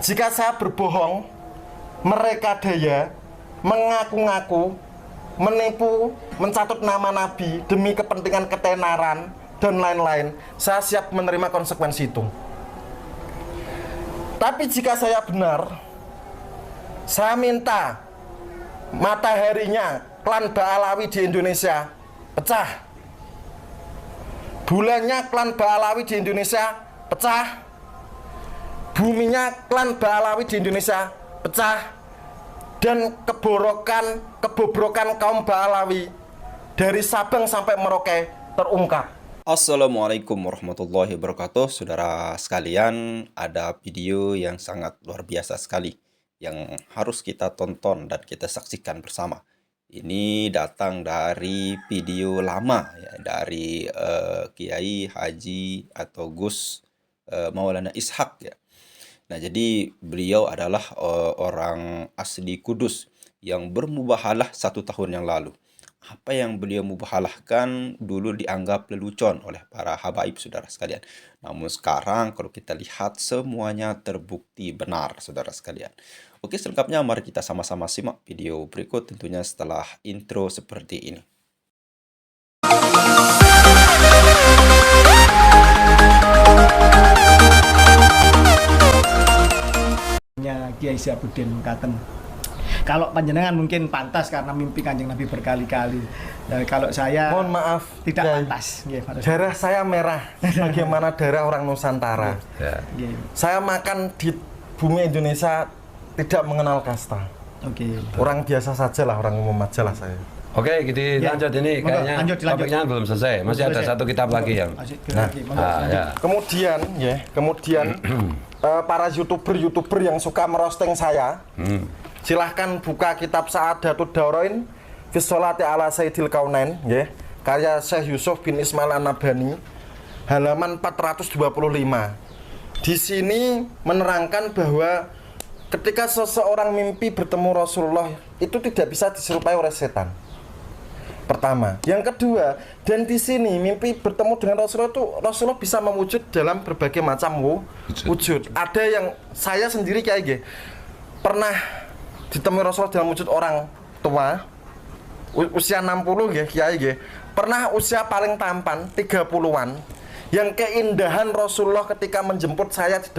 jika saya berbohong, mereka daya, mengaku-ngaku, menipu, mencatut nama Nabi demi kepentingan ketenaran dan lain-lain, saya siap menerima konsekuensi itu. Tapi jika saya benar, saya minta mataharinya klan Ba'alawi di Indonesia pecah, bulannya klan Ba'alawi di Indonesia pecah, buminya klan Ba'alawi di Indonesia pecah, dan kebobrokan kaum Ba'alawi dari Sabang sampai Merauke terungkap. Assalamualaikum warahmatullahi wabarakatuh. Saudara sekalian, ada video yang sangat luar biasa sekali yang harus kita tonton dan kita saksikan bersama. Ini datang dari video lama ya, dari Kiai Haji atau Gus Maulana Ishak ya. Nah, jadi beliau adalah orang asli Kudus yang bermubahalah 1 tahun yang lalu. Apa yang beliau mubahalahkan dulu dianggap lelucon oleh para habaib, saudara sekalian. Namun sekarang kalau kita lihat semuanya terbukti benar, saudara sekalian. Oke, selengkapnya mari kita sama-sama simak video berikut tentunya setelah intro seperti ini. Kiai Syabuddin Katen. Kalau panjenengan mungkin pantas karena mimpi Kanjeng Nabi berkali-kali. Kalau saya mohon maaf, tidak Kiai. pantas. Darah saya merah, bagaimana darah orang Nusantara. Saya makan di bumi Indonesia tidak mengenal kasta. Orang biasa saja lah, orang umum aja lah saya. Oke, kita lanjut ini kayaknya topiknya belum selesai. Masih ada satu kitab lagi yang. Kemudian para youtuber yang suka merosting saya, silahkan buka kitab Sa'adatud Daurain fi Sholati ala Sayyidil Kaunain, karya Syekh Yusuf bin Ismail An-Nabhani, halaman 425. Di sini menerangkan bahwa ketika seseorang mimpi bertemu Rasulullah itu tidak bisa diserupai oleh setan. Pertama, yang kedua, dan di sini mimpi bertemu dengan Rasulullah itu Rasulullah bisa mewujud dalam berbagai macam wujud. Ada yang saya sendiri kayak pernah ditemui Rasulullah dalam wujud orang tua usia 60 kiai. Pernah usia paling tampan 30-an. Yang keindahan Rasulullah ketika menjemput saya di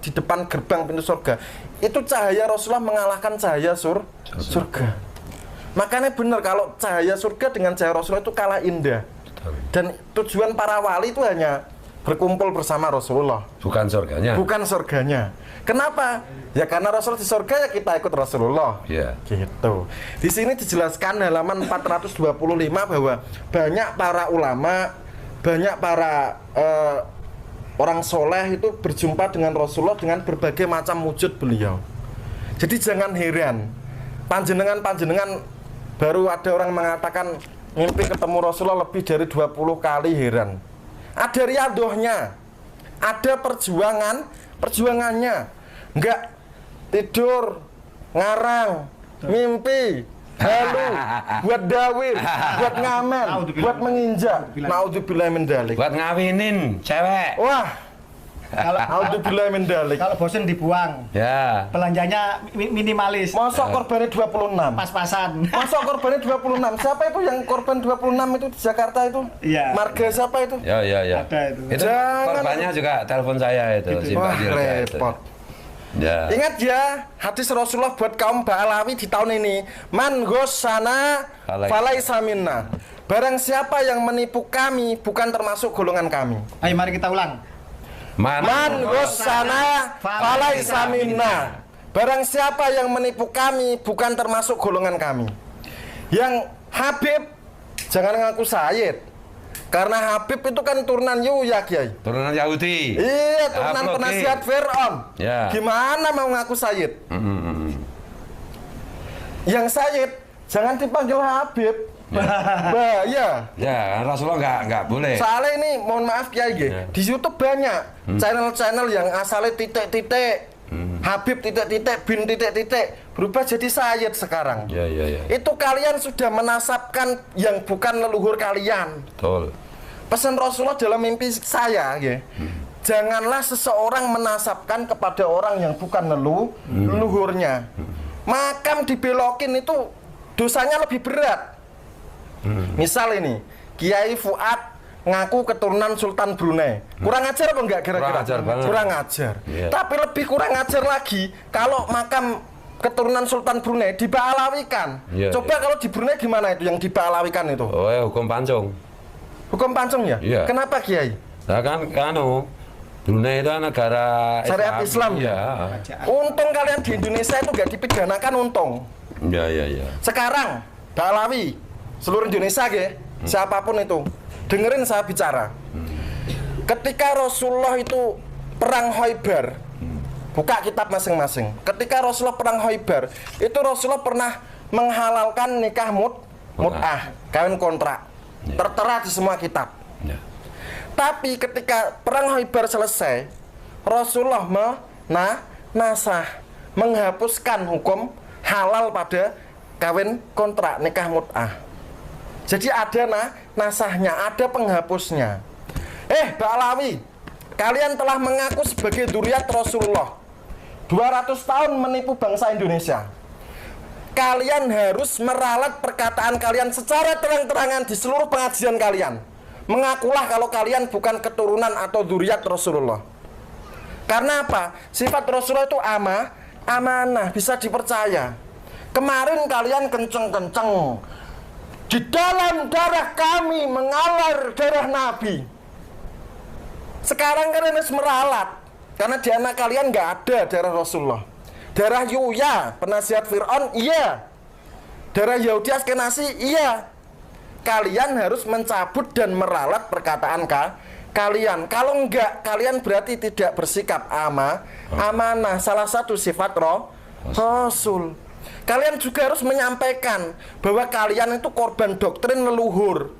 depan gerbang pintu surga. Itu cahaya Rasulullah mengalahkan cahaya surga. Makanya benar kalau cahaya surga dengan cahaya Rasulullah itu kalah indah. Dan tujuan para wali itu hanya berkumpul bersama Rasulullah. Bukan surganya. Bukan surganya. Kenapa? Ya karena Rasulullah di surga ya kita ikut Rasulullah. Gitu. Di sini dijelaskan halaman 425 bahwa banyak para ulama, banyak para orang soleh itu berjumpa dengan Rasulullah dengan berbagai macam wujud beliau. Jadi jangan heran. Panjenengan baru ada orang mengatakan mimpi ketemu Rasulullah lebih dari 20 kali, heran. Ada riadohnya, ada perjuangannya. Enggak tidur, ngarang, mimpi, halu, buat dawir, buat ngamen, buat menginjak. Naudzubillah min dzalik. Buat ngawinin cewek. Wah. Naudzubillah min dzalik. Kalau bosen dibuang. Ya. Belanjanya minimalis. Masa korbannya 26? Pas-pasan. Masa korbannya 26? Siapa itu yang korban 26 itu di Jakarta itu? Iya. Marga siapa itu? Ya. Ada itu. Itu korbannya juga telepon saya itu. Wah, repot. Ya. Ingat ya, hadis Rasulullah buat kaum Ba'alawi di tahun ini. Man ghossana falaisa minna. Barang siapa yang menipu kami bukan termasuk golongan kami. Ayo mari kita ulang. Man ghossana falaisa minna. Barang siapa yang menipu kami bukan termasuk golongan kami. Yang Habib jangan ngaku Sayyid. Karena Habib itu kan turunan Yuya, Kiai. Turunan Yahudi. Iya, turunan penasihat Fir'aun. Ya. Gimana mau ngaku Sayyid? Yang Sayyid jangan dipanggil Habib. Bahaya. Ya, Rasulullah nggak boleh. Soalnya ini, mohon maaf Kiai, di YouTube banyak channel-channel yang asalnya titik-titik, Habib titik-titik, bin titik-titik, berubah jadi Sayyid sekarang. Ya. Itu kalian sudah menasabkan yang bukan leluhur kalian. Betul. Pesan Rasulullah dalam mimpi saya, janganlah seseorang menasabkan kepada orang yang bukan leluhurnya. Makam dibelokin itu dosanya lebih berat. Misal ini, Kiai Fuad ngaku keturunan Sultan Brunei. Kurang ajar apa enggak kira-kira? Kurang ajar banget. Kurang ajar. Iya. Tapi lebih kurang ajar lagi kalau makam keturunan Sultan Brunei diba'alawikan. Iya, Coba iya. kalau di Brunei gimana itu yang diba'alawikan itu? Oh ya, hukum pancung. Hukum pancung ya? Iya. Kenapa Kiai? Nah kan Brunei itu negara Syariat Islam. Ya. Untung kalian di Indonesia itu nggak dipidanakan, untung. Ya, ya, ya. Sekarang Ba'alawi seluruh Indonesia siapapun itu, dengerin saya bicara. Ketika Rasulullah itu perang Khaibar, buka kitab masing-masing. Ketika Rasulullah perang Khaibar, itu Rasulullah pernah menghalalkan nikah mut'ah, kawin kontrak. Ya. Tertera di semua kitab. Ya. Tapi ketika perang Khaibar selesai, Rasulullah menghapuskan hukum halal pada kawin kontrak, nikah mut'ah. Jadi ada nasahnya, ada penghapusnya. Ba'alawi, kalian telah mengaku sebagai dzurriat Rasulullah. 200 tahun menipu bangsa Indonesia. Kalian harus meralat perkataan kalian secara terang-terangan di seluruh pengajian kalian. Mengakulah kalau kalian bukan keturunan atau dzurriat Rasulullah. Karena apa? Sifat Rasulullah itu amanah, bisa dipercaya. Kemarin kalian kenceng-kenceng, di dalam darah kami mengalir darah Nabi. Sekarang kalian harus meralat, karena di anak kalian nggak ada darah Rasulullah. Darah Yuya, penasihat Fir'aun, iya. Darah Yahudi Askenasi, iya. Kalian harus mencabut dan meralat perkataan kalian. Kalau enggak, kalian berarti tidak bersikap amanah. Salah satu sifat Rasul. Kalian juga harus menyampaikan bahwa kalian itu korban doktrin leluhur.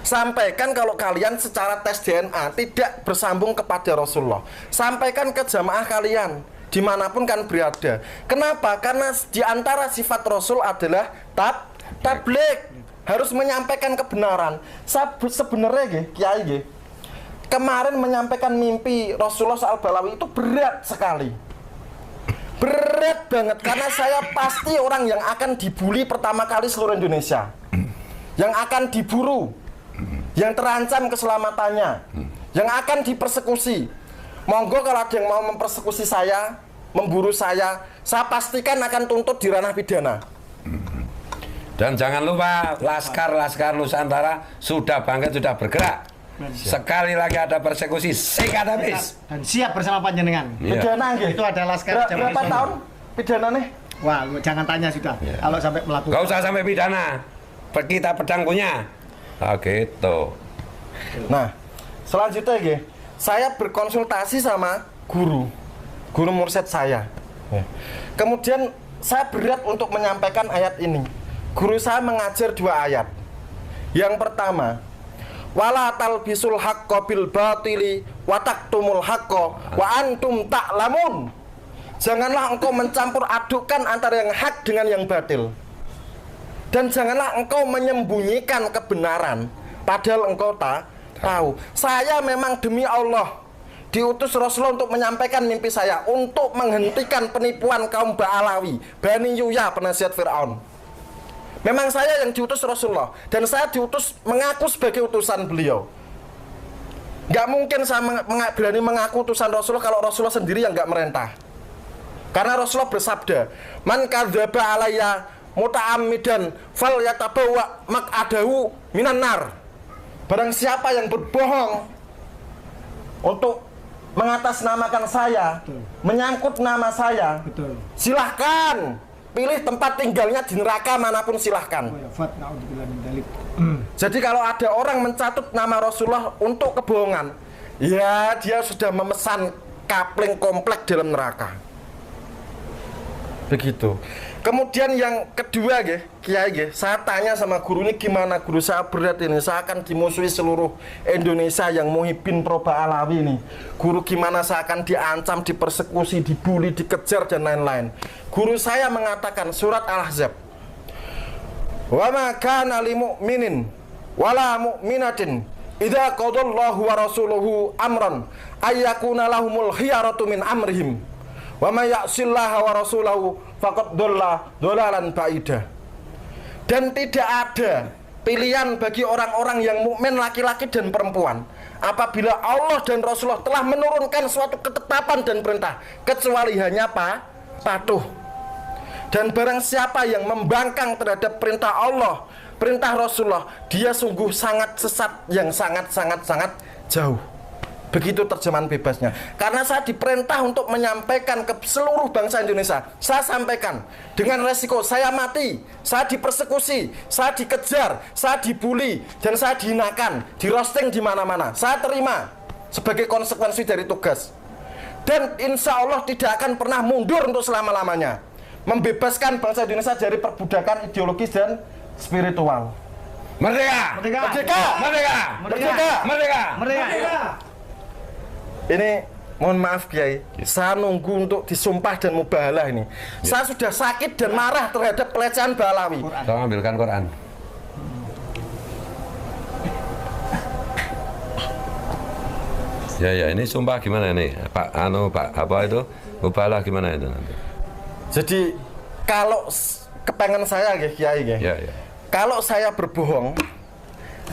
Sampaikan kalau kalian secara tes DNA tidak bersambung kepada Rasulullah. Sampaikan ke jamaah kalian dimanapun kan berada. Kenapa? Karena di antara sifat Rasul adalah tabligh. Harus menyampaikan kebenaran. Sebenarnya Kiai kemarin menyampaikan mimpi Rasulullah soal Ba'alawi itu berat sekali. Berat banget, karena saya pasti orang yang akan dibully pertama kali seluruh Indonesia, yang akan diburu, yang terancam keselamatannya, yang akan dipersekusi. Monggo kalau ada yang mau mempersekusi saya, memburu saya pastikan akan tuntut di ranah pidana. Dan jangan lupa Laskar Nusantara sudah bangkit, sudah bergerak. Sekali lagi ada persekusi, sikat habis. Dan siap bersama panjenengan. Iya. Pidana Itu ada Laskar berapa tahun pidana nih? Wah, jangan tanya sudah. Ya. Kalau sampai melakukan. Gak usah sampai pidana. Kita pedang punya. Nah, gitu. Nah, selanjutnya saya berkonsultasi sama guru mursyid saya. Kemudian saya berat untuk menyampaikan ayat ini. Guru saya mengajar 2 ayat. Yang pertama, wala talbisul haqqo bil batili wa taktumul haqqo wa antum ta'lamun. Janganlah engkau mencampur adukkan antara yang hak dengan yang batil. Dan janganlah engkau menyembunyikan kebenaran padahal engkau tahu. Saya memang demi Allah diutus Rasulullah untuk menyampaikan mimpi saya, untuk menghentikan penipuan kaum Ba'alawi, Bani Yuya, penasihat Fir'aun. Memang saya yang diutus Rasulullah, dan saya diutus mengaku sebagai utusan beliau. Gak mungkin saya berani mengaku utusan Rasulullah kalau Rasulullah sendiri yang gak merintah. Karena Rasulullah bersabda, man kadzdzaba alayya muta'ammidan fal yatabawa maq'adahu minan nar. Barang siapa yang berbohong untuk mengatasnamakan saya, menyangkut nama saya, silahkan pilih tempat tinggalnya di neraka manapun, silahkan. Jadi kalau ada orang mencatut nama Rasulullah untuk kebohongan, ya dia sudah memesan kapling komplek dalam neraka. Begitu. Kemudian yang kedua Kiai, saya tanya sama guru ini, gimana guru, saya berat ini, saya akan dimusuhi seluruh Indonesia yang muhibbin pro Ba'alawi ini. Guru, gimana saya akan diancam, dipersekusi, dibully, dikejar dan lain-lain. Guru saya mengatakan surat Al-Ahzab, wa ma kana lil mu'minin wala mu'minatin idza qadallahu wa rasuluhu amran ayyakuna lahumul khiyaratu min amrihim wa may ya'sillaha wa rasulahu faqad dhalla dhalalan ba'ida. Dan tidak ada pilihan bagi orang-orang yang mukmin laki-laki dan perempuan apabila Allah dan Rasulullah telah menurunkan suatu ketetapan dan perintah kecuali hanya patuh. Dan barang siapa yang membangkang terhadap perintah Allah, perintah Rasulullah, dia sungguh sangat sesat yang sangat jauh. Begitu terjemahan bebasnya. Karena saya diperintah untuk menyampaikan ke seluruh bangsa Indonesia. Saya sampaikan dengan resiko saya mati, saya dipersekusi, saya dikejar, saya dibully, dan saya dihinakan, di roasting di mana-mana. Saya terima sebagai konsekuensi dari tugas. Dan insya Allah tidak akan pernah mundur untuk selama-lamanya. Membebaskan bangsa Indonesia dari perbudakan ideologis dan spiritual. Merdeka! Merdeka! Merdeka! Merdeka! Merdeka! Merdeka! Merdeka! Ini mohon maaf Kiai, saya nunggu untuk disumpah dan mubahalah ini. Saya sudah sakit dan marah terhadap pelecehan Ba'alawi. Tolong ambilkan Quran. Ya, ini sumpah gimana ini? Pak apa itu? Mubahalah gimana itu nanti? Jadi kalau kepengen saya Kiai, Ya. kalau saya berbohong,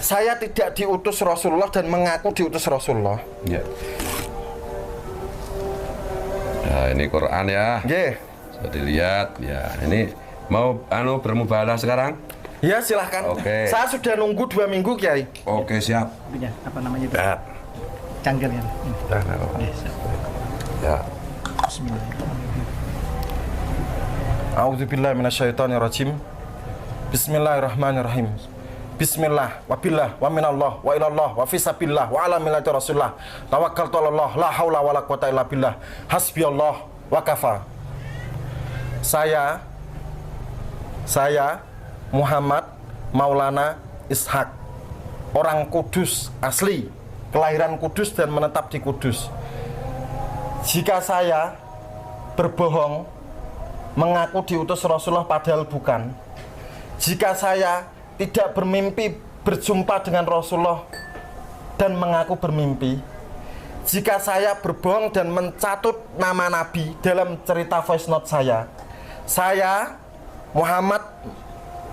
saya tidak diutus Rasulullah dan mengaku diutus Rasulullah. Ya. Nah, ini Quran ya. Nggih. Sudah dilihat. Ya, ini mau bermubahalah sekarang? Ya silahkan. Oke. Saya sudah nunggu 2 minggu Kiai. Oke, siap. Ya, apa namanya itu? Ya. Cangkir ya. Ya. Bismillahirrahmanirrahim. A'udzubillahi minasyaitonirrajim. Bismillahirrahmanirrahim. Bismillah wa billah wa minallah wa ilallah wa fisabillah wa ala millati rasulullah tawakkaltu 'alallah la haula wala quwata illa billah hasbiyallah wa kafa. Saya Muhammad Maulana Ishak, orang Kudus asli, kelahiran Kudus dan menetap di Kudus. Jika saya berbohong mengaku diutus Rasulullah padahal bukan, jika saya tidak bermimpi berjumpa dengan Rasulullah dan mengaku bermimpi, jika saya berbohong dan mencatut nama Nabi dalam cerita voice note saya Muhammad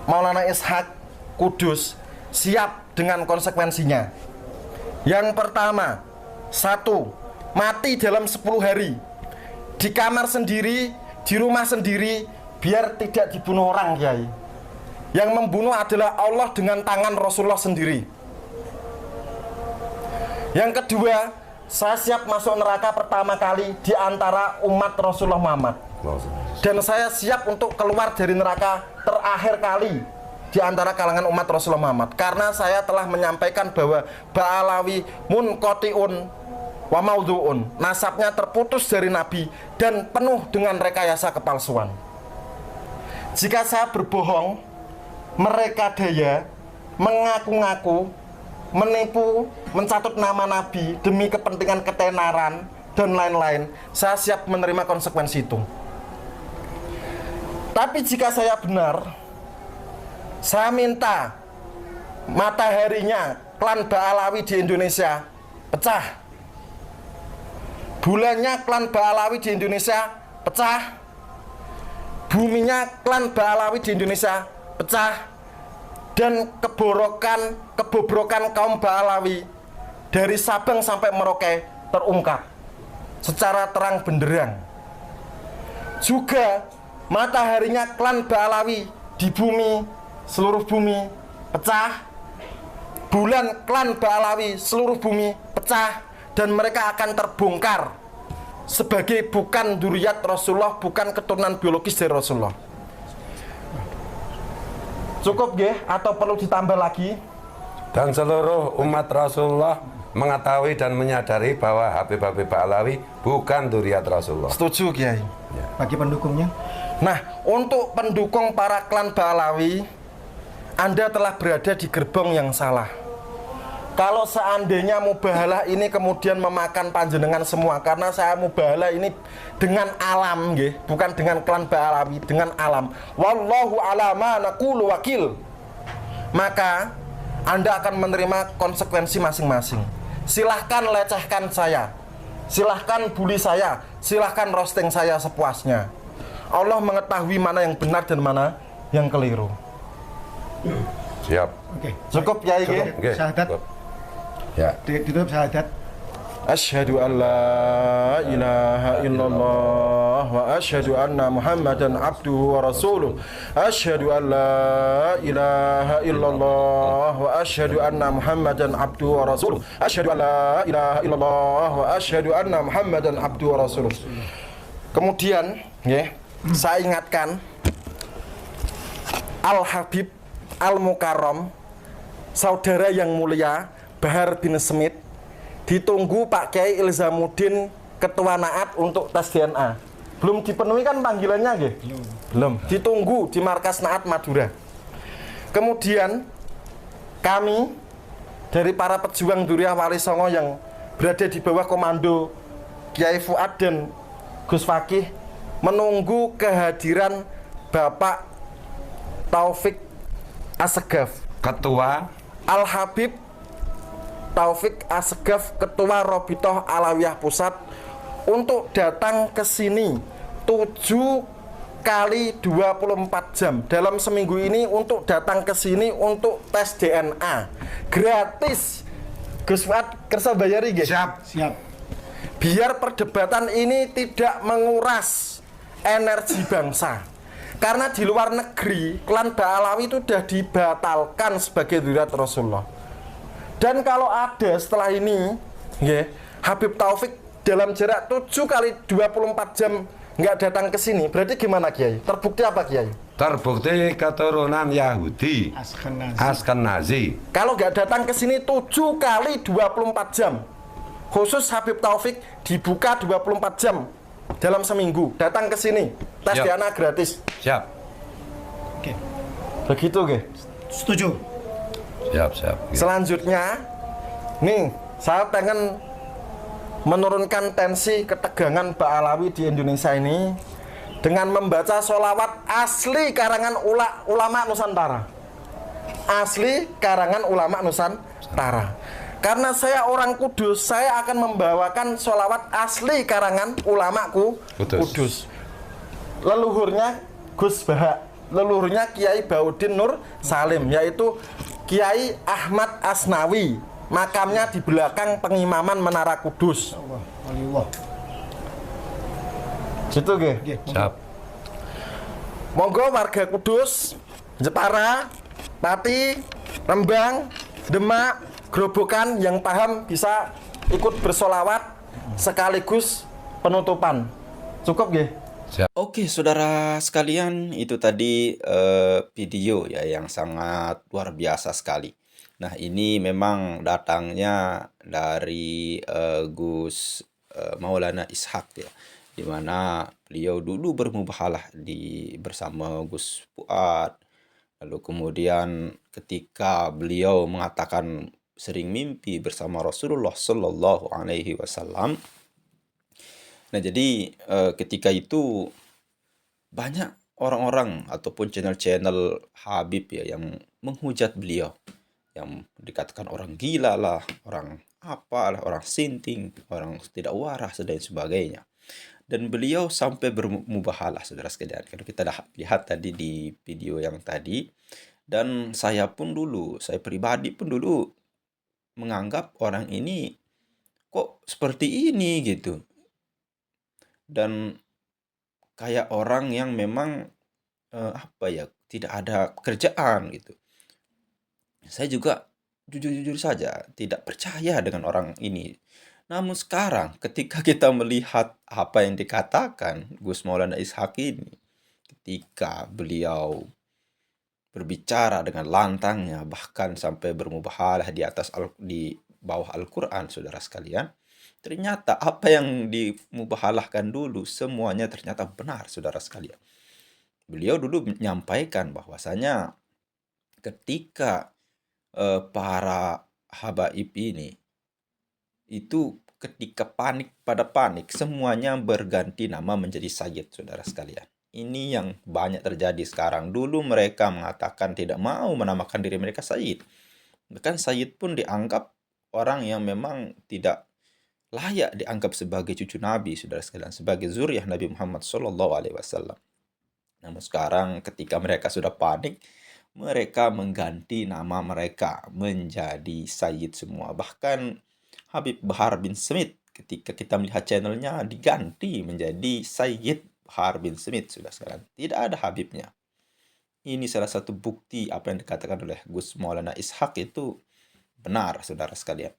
Maulana Ishak Kudus siap dengan konsekuensinya. Yang pertama, 1. Mati dalam 10 hari di kamar sendiri, di rumah sendiri, biar tidak dibunuh orang Kiai. Yang membunuh adalah Allah dengan tangan Rasulullah sendiri. Yang kedua, saya siap masuk neraka pertama kali di antara umat Rasulullah Muhammad. Dan saya siap untuk keluar dari neraka terakhir kali di antara kalangan umat Rasulullah Muhammad. Karena saya telah menyampaikan bahwa Ba'alawi munqati'un wa maudhu'un, nasabnya terputus dari Nabi dan penuh dengan rekayasa kepalsuan. Jika saya berbohong, mereka daya, mengaku-ngaku, menipu, mencatut nama Nabi demi kepentingan ketenaran dan lain-lain, saya siap menerima konsekuensi itu. Tapi jika saya benar, saya minta mataharinya klan Ba'alawi di Indonesia pecah, bulannya klan Ba'alawi di Indonesia pecah, buminya klan Ba'alawi di Indonesia pecah, dan kebobrokan kaum Ba'alawi dari Sabang sampai Merauke terungkap secara terang benderang. Juga mataharinya klan Ba'alawi di bumi, seluruh bumi pecah, bulan klan Ba'alawi seluruh bumi pecah, dan mereka akan terbongkar sebagai bukan dzurriyyat Rasulullah, bukan keturunan biologis dari Rasulullah. Cukup nggih atau perlu ditambah lagi? Dan seluruh umat Rasulullah mengetahui dan menyadari bahwa Habib Ba'alawi bukan dzurriyyat Rasulullah. Setuju Kiai. Bagi pendukungnya, Nah, untuk pendukung para klan Ba'alawi, Anda telah berada di gerbong yang salah. Kalau seandainya mubahalah ini kemudian memakan panjenengan semua, karena saya mubahalah ini dengan alam nggih, bukan dengan klan Ba'alawi, dengan alam. Wallahu ala ma naqulu wakil. Maka Anda akan menerima konsekuensi masing-masing. Silahkan lecehkan saya, silahkan bully saya, silahkan roasting saya sepuasnya. Allah mengetahui mana yang benar dan mana yang keliru. Siap. Oke. Cukup ya iki? Oke. Syahadat. Ya. Ditutup syahadat. Asyhadu an la ilaha illallah wa asyhadu anna Muhammadan abduhu wa rasuluh. Asyhadu an la ilaha illallah wa asyhadu anna Muhammadan abduhu wa rasuluh. Asyhadu an la ilaha illallah wa asyhadu anna Muhammadan abduhu wa rasuluh. Kemudian, ya, saya ingatkan Al Habib Al Mukarram, saudara yang mulia Bahar bin Smith, ditunggu Pak Kiai Ilzamuddin Ketua Naat untuk tes DNA. Belum dipenuhi kan panggilannya, nggih? Belum. Ditunggu di markas Naat Madura. Kemudian kami dari para pejuang Duriah Wali Songo yang berada di bawah komando Kiai Fuad dan Gus Fakih menunggu kehadiran Bapak Taufik Assegaf, Ketua Al Habib Taufik Assegaf, Ketua Robitoh Alawiyah Pusat, untuk datang ke sini 7 kali 24 jam dalam seminggu ini, untuk datang ke sini untuk tes DNA gratis. Gus Fuad kersa bayari nggih? siap. Siap. Biar perdebatan ini tidak menguras energi bangsa. Karena di luar negeri klan Ba'alawi itu sudah dibatalkan sebagai dzurriyyah Rasulullah. Dan kalau ada setelah ini, ya, Habib Taufik dalam jarak 7 kali 24 jam nggak datang ke sini, berarti gimana Kiai? Terbukti apa Kiai? Terbukti keturunan Yahudi Askenazi. Askenazi. Kalau nggak datang ke sini 7 kali 24 jam, khusus Habib Taufik dibuka 24 jam dalam seminggu, datang ke sini, tes Siap. DNA gratis. Siap. Oke. Begitu, nggih. Setuju. Siap. Selanjutnya, nih, saya pengen menurunkan tensi ketegangan Ba'alawi di Indonesia ini dengan membaca sholawat asli karangan ulama Nusantara. Asli karangan ulama Nusantara. Karena saya orang Kudus, saya akan membawakan sholawat asli karangan ulamaku Kudus. Leluhurnya Gus Baha, leluhurnya Kiai Baudin Nur Salim, yaitu Kiai Ahmad Asnawi, makamnya di belakang pengimaman Menara Kudus. Allah, Allah. Gitu nggih. Oke. Siap. Monggo warga Kudus, Jepara, Pati, Rembang, Demak, Grobogan yang paham bisa ikut bersolawat sekaligus penutupan. Cukup nggih? Oke, saudara sekalian, itu tadi video ya yang sangat luar biasa sekali. Nah, ini memang datangnya dari Gus Maulana Ishak ya, di mana beliau dulu bermubahalah bersama Gus Fuad. Lalu kemudian ketika beliau mengatakan sering mimpi bersama Rasulullah Shallallahu Alaihi Wasallam. Nah, jadi ketika itu banyak orang-orang ataupun channel-channel Habib ya yang menghujat beliau, yang dikatakan orang gila lah, orang apalah, orang sinting, orang tidak waras dan sebagainya. Dan beliau sampai bermubahalah, saudara sekalian. Kalau kita lihat tadi di video yang tadi, dan saya pribadi pun dulu menganggap orang ini kok seperti ini gitu. Dan kayak orang yang memang tidak ada kerjaan gitu. Saya juga jujur-jujur saja tidak percaya dengan orang ini. Namun sekarang ketika kita melihat apa yang dikatakan Gus Maulana Ishak ini, ketika beliau berbicara dengan lantangnya, bahkan sampai bermubahalah di bawah Al-Quran, saudara sekalian, ternyata apa yang dimubahalahkan dulu semuanya ternyata benar, saudara sekalian. Beliau dulu menyampaikan bahwasanya ketika para habaib ini itu ketika panik semuanya berganti nama menjadi sayyid, saudara sekalian. Ini yang banyak terjadi sekarang. Dulu mereka mengatakan tidak mau menamakan diri mereka sayyid, Bahkan Sayyid pun dianggap orang yang memang tidak layak dianggap sebagai cucu Nabi, saudara sekalian, sebagai zuriyah Nabi Muhammad SAW. Namun sekarang ketika mereka sudah panik, mereka mengganti nama mereka menjadi Sayyid semua. Bahkan Habib Bahar bin Smith, ketika kita melihat channelnya, diganti menjadi Sayyid Bahar bin Smith, sudah sekarang. Tidak ada Habibnya. Ini salah satu bukti apa yang dikatakan oleh Gus Maulana Ishak itu benar, saudara sekalian.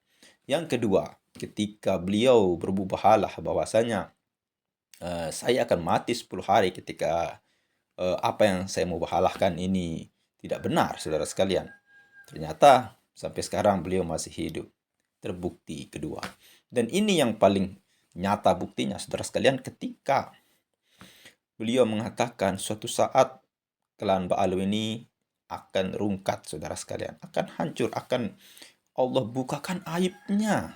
Yang kedua, ketika beliau bermubahalah bahwasanya saya akan mati 10 hari ketika apa yang saya mubahalahkan ini tidak benar, saudara sekalian. Ternyata sampai sekarang beliau masih hidup. Terbukti kedua. Dan ini yang paling nyata buktinya, saudara sekalian, ketika beliau mengatakan suatu saat klan Ba'alu ini akan rungkat, saudara sekalian. Akan hancur, akan Allah bukakan aibnya.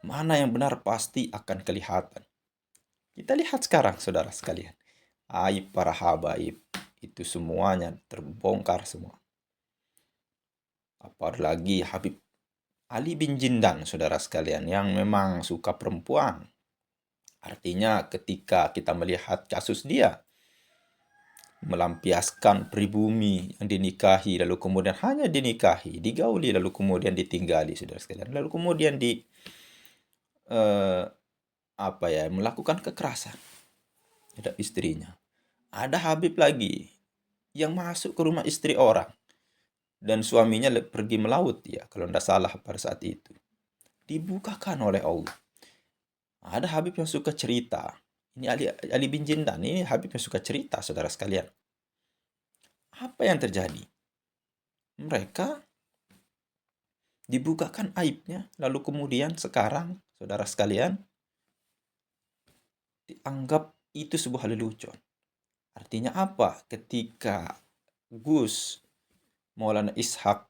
Mana yang benar pasti akan kelihatan. Kita lihat sekarang, saudara sekalian. Aib para habaib itu semuanya terbongkar semua. Apalagi Habib Ali bin Jindan, saudara sekalian, yang memang suka perempuan. Artinya ketika kita melihat kasus dia melampiaskan pribumi yang dinikahi, lalu kemudian hanya dinikahi, digauli, lalu kemudian ditinggali, saudara sekalian. Lalu kemudian melakukan kekerasan terhadap istrinya. Ada Habib lagi yang masuk ke rumah istri orang dan suaminya pergi melaut, ya kalau tidak salah pada saat itu. Dibukakan oleh Allah. Ada Habib yang suka cerita. Ini Ali bin Jindan, ini Habib yang suka cerita, saudara sekalian. Apa yang terjadi? Mereka dibukakan aibnya, lalu kemudian sekarang, saudara sekalian, dianggap itu sebuah lelucon. Artinya apa? Ketika Gus Maulana Ishak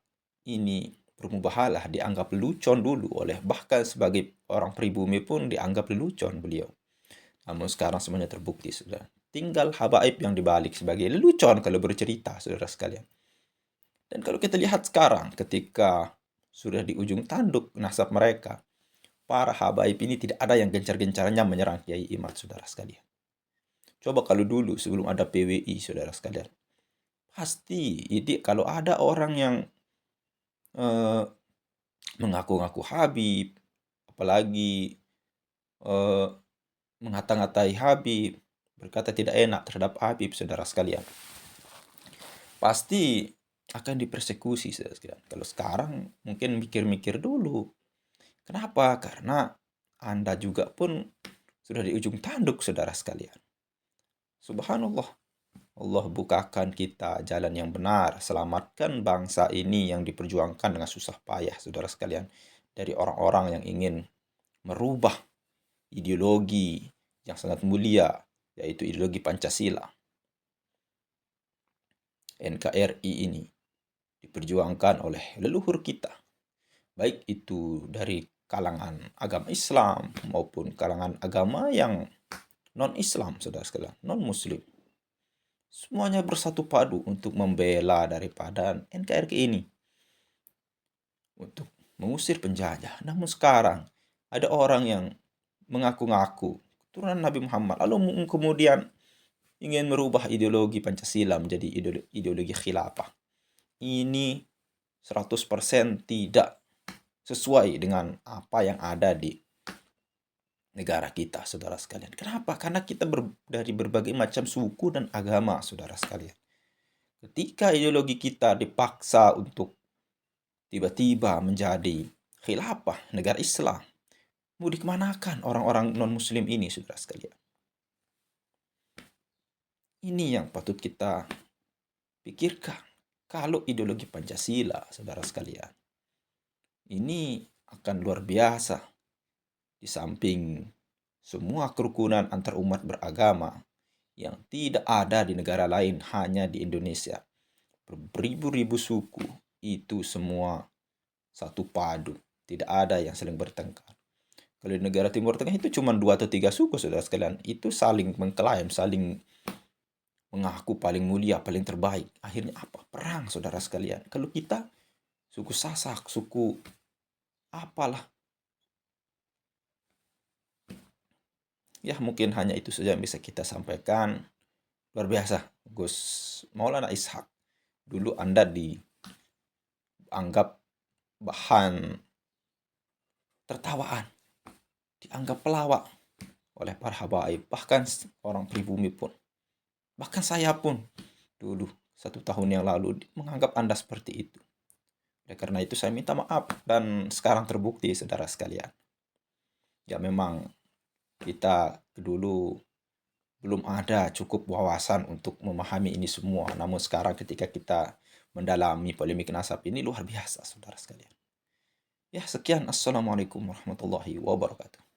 ini bermubahalah dianggap lelucon dulu oleh bahkan sebagai orang pribumi pun dianggap lelucon beliau. Namun sekarang semuanya terbukti, sudah. Tinggal habaib yang dibalik sebagai lelucon kalau bercerita, saudara sekalian. Dan kalau kita lihat sekarang ketika sudah di ujung tanduk nasab mereka, para habaib ini tidak ada yang gencar-gencarnya menyerang Kiai Imad, saudara sekalian. Coba kalau dulu sebelum ada PWI, saudara sekalian. Pasti ini kalau ada orang yang mengaku-ngaku Habib, apalagi mengata-ngatai Habib, berkata tidak enak terhadap Habib, saudara sekalian, pasti akan dipersekusi, saudara sekalian. Kalau sekarang mungkin mikir-mikir dulu. Kenapa? Karena Anda juga pun sudah di ujung tanduk, saudara sekalian. Subhanallah. Allah bukakan kita jalan yang benar. Selamatkan bangsa ini yang diperjuangkan dengan susah payah, saudara sekalian, dari orang-orang yang ingin merubah ideologi yang sangat mulia, yaitu ideologi Pancasila. NKRI ini diperjuangkan oleh leluhur kita, baik itu dari kalangan agama Islam maupun kalangan agama yang non-Islam, saudara sekalian, non-Muslim. Semuanya bersatu padu untuk membela daripada NKRI ini, untuk mengusir penjajah. Namun sekarang ada orang yang mengaku-ngaku keturunan Nabi Muhammad, lalu kemudian ingin merubah ideologi Pancasila menjadi ideologi khilafah. Ini 100% tidak sesuai dengan apa yang ada di negara kita, saudara sekalian. Kenapa? Karena kita dari berbagai macam suku dan agama, saudara sekalian. Ketika ideologi kita dipaksa untuk tiba-tiba menjadi khilafah negara Islam, mau dikemanakan orang-orang non-muslim ini, saudara sekalian? Ini yang patut kita pikirkan. Kalau ideologi Pancasila, saudara sekalian, ini akan luar biasa. Di samping semua kerukunan antar umat beragama yang tidak ada di negara lain, hanya di Indonesia. Beribu-ribu suku, itu semua satu padu. Tidak ada yang saling bertengkar. Kalau di negara Timur Tengah itu cuma 2 atau 3 suku, saudara sekalian. Itu saling mengklaim, saling mengaku paling mulia, paling terbaik. Akhirnya apa? Perang, saudara sekalian. Kalau kita suku Sasak, suku apalah. Ya mungkin hanya itu saja yang bisa kita sampaikan. Luar biasa, Gus Maulana Ishak. Dulu Anda dianggap bahan tertawaan, dianggap pelawak oleh para habaib, bahkan orang pribumi pun. Bahkan saya pun dulu 1 tahun yang lalu menganggap Anda seperti itu. Oleh karena itu saya minta maaf, dan sekarang terbukti saudara sekalian. Ya memang kita dulu belum ada cukup wawasan untuk memahami ini semua. Namun sekarang ketika kita mendalami polemik nasab ini luar biasa saudara sekalian. Ya sekian, assalamualaikum warahmatullahi wabarakatuh.